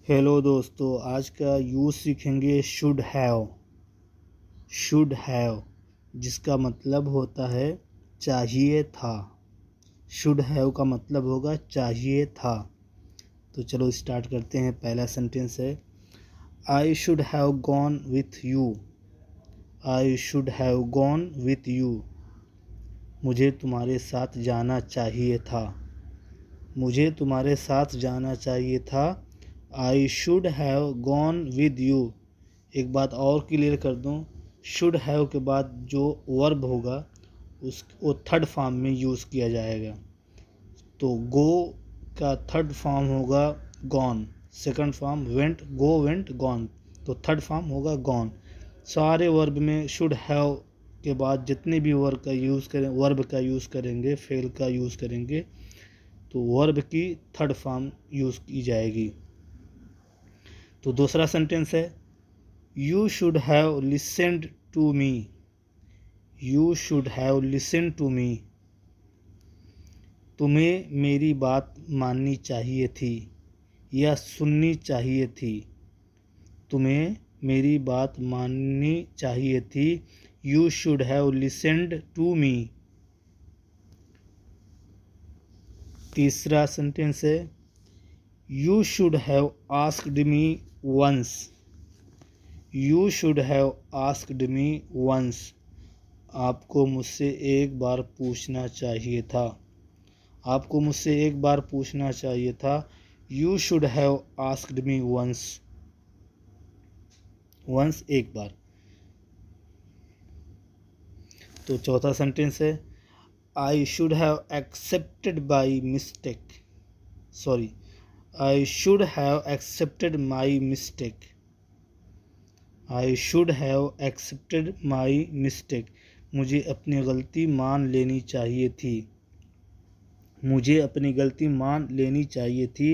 Hello दोस्तों, आज का यूज़ सीखेंगे शुड हैव। शुड हैव जिसका मतलब होता है चाहिए था। शुड हैव का मतलब होगा चाहिए था। तो चलो स्टार्ट करते हैं। पहला सेंटेंस है I should have gone with you. I should have gone with you. मुझे तुम्हारे साथ जाना चाहिए था। मुझे तुम्हारे साथ जाना चाहिए था। I should have gone with you. एक बात और क्लियर कर दूं, शुड हैव के बाद जो वर्ब होगा वो थर्ड फॉर्म में यूज़ किया जाएगा। तो गो का थर्ड फॉर्म होगा gone, second form went, go went gone, तो थर्ड फॉर्म होगा गॉन। सारे वर्ब में शुड हैव के बाद जितने भी वर्ब का यूज़ करेंगे, फेल का यूज़ करेंगे, तो वर्ब की थर्ड फॉर्म यूज़ की जाएगी। तो दूसरा सेंटेंस है you should have listened to me. You should have listened to me. तुम्हें मेरी बात माननी चाहिए थी या सुननी चाहिए थी। तुम्हें मेरी बात माननी चाहिए थी। You should have listened to me. तीसरा सेंटेंस है you should have asked me once. You should have asked me once. आपको मुझसे एक बार पूछना चाहिए था। आपको मुझसे एक बार पूछना चाहिए था। You should have asked me once. Once एक बार। तो चौथा सेंटेंस है I should have accepted by mistake. Sorry, I should have accepted my mistake. I should have accepted my mistake. मुझे अपनी गलती मान लेनी चाहिए थी। मुझे अपनी गलती मान लेनी चाहिए थी।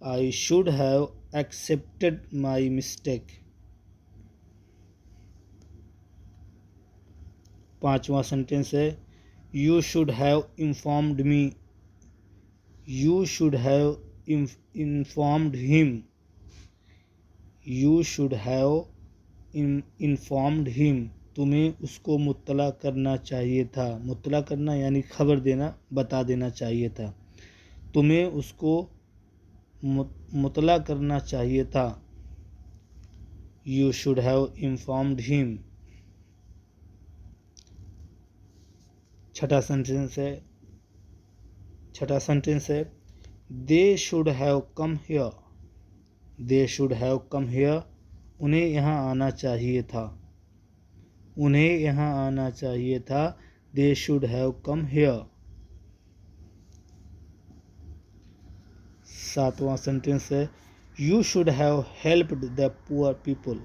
आई should have accepted my mistake. पांचवा सेंटेंस है you should have informed me. You should have informed him. You should have informed him. तुम्हें उसको मुत्तला करना चाहिए था। मुत्तला करना यानी खबर देना, बता देना चाहिए था। तुम्हें उसको मुत्तला करना चाहिए था। You should have informed him. छठा सेंटेंस है दे should have come here. They should have come here. उन्हें यहाँ आना चाहिए था। उन्हें यहाँ आना चाहिए था। They should have come here. सातवां सेंटेंस है you should have helped the poor people.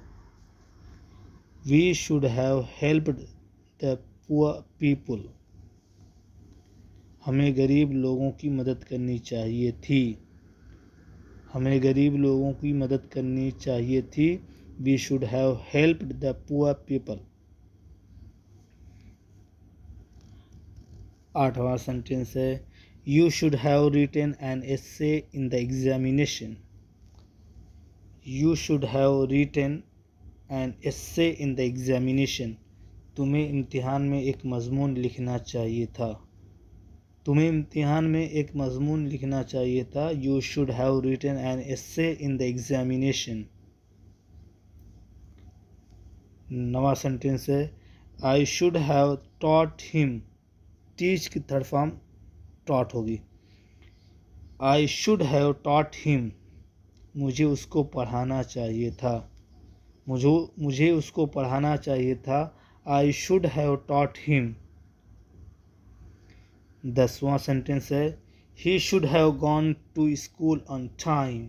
We should have helped the poor people. हमें गरीब लोगों की मदद करनी चाहिए थी। हमें गरीब लोगों की मदद करनी चाहिए थी। We should have helped the poor people. आठवां सेंटेंस है you should have written an essay in the examination. You should have written an essay in the examination. तुम्हें इम्तिहान में एक मजमून लिखना चाहिए था। तुम्हें इम्तिहान में एक मजमून लिखना चाहिए था। You should have written an essay in the examination. नवा सेंटेंस है I should have taught him. Teach की थर्ड फॉर्म टॉट होगी। I should have taught him. मुझे उसको पढ़ाना चाहिए था। मुझे उसको पढ़ाना चाहिए था। I should have taught him. 10वां सेंटेंस है he should have gone to school on time.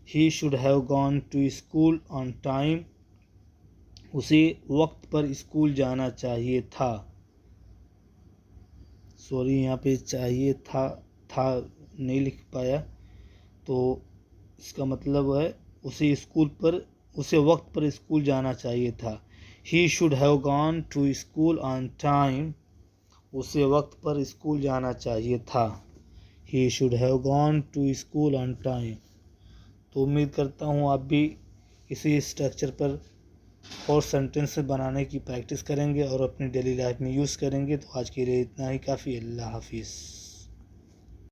He should have gone to school on time. उसे वक्त पर स्कूल जाना चाहिए था। सॉरी, यहाँ पे चाहिए था नहीं लिख पाया, तो इसका मतलब है उसे वक्त पर स्कूल जाना चाहिए था। He should have gone to school on time. उसे वक्त पर स्कूल जाना चाहिए था। He should have gone to school on time. तो उम्मीद करता हूँ आप भी इसी स्ट्रक्चर पर और सेंटेंस बनाने की प्रैक्टिस करेंगे और अपनी डेली लाइफ में यूज़ करेंगे। तो आज के लिए इतना ही काफ़ी। अल्लाह हाफिज़।